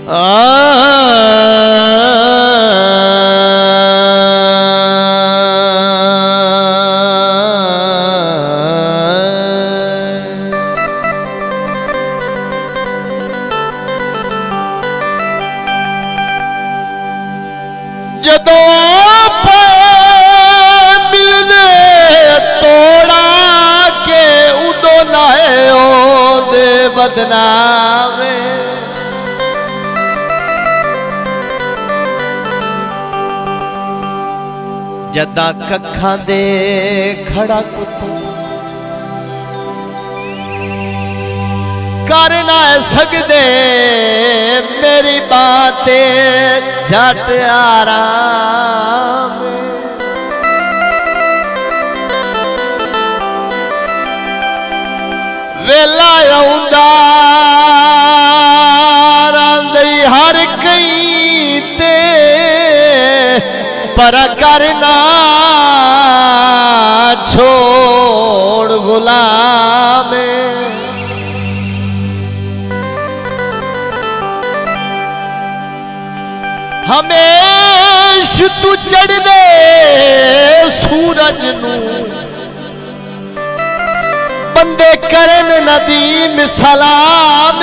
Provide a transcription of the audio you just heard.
जदों मिलने तोड़ा के उदो लाए दे बदनामे जदा कखा दे खड़ा कुत्तो कर ना सकदे मेरी बातें झट आराम वेला आउंदा रंदई हर कई ते पर करना छोड़ गुलाम हमेश तू चढ़दे सूरज नू बंदे करन नदीम सलाम